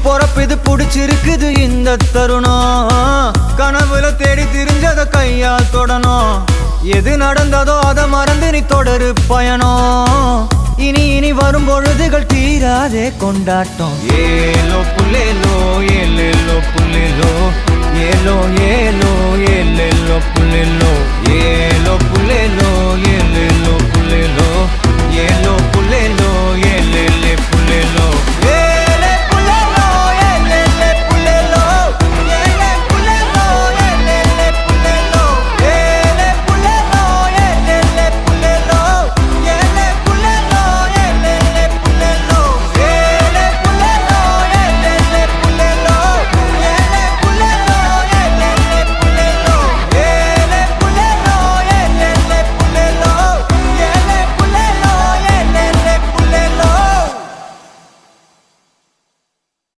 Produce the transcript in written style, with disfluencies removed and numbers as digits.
பொறப்பிது புடிச்சிருக்குது இந்த தருணம் கனவுல தேடி திரிஞ்சத கையால் தொடணும் எது நடந்ததோ அதை மறந்து நீ தொடரு பயணம் இனி இனி வரும் பொழுதுகள் தீராதே கொண்டாட்டம் ஏலோ புல்லேலோ ஏலேலோ புல்லேலோ ஏலோ ஏலோ ஏலேலோ புல்லேலோ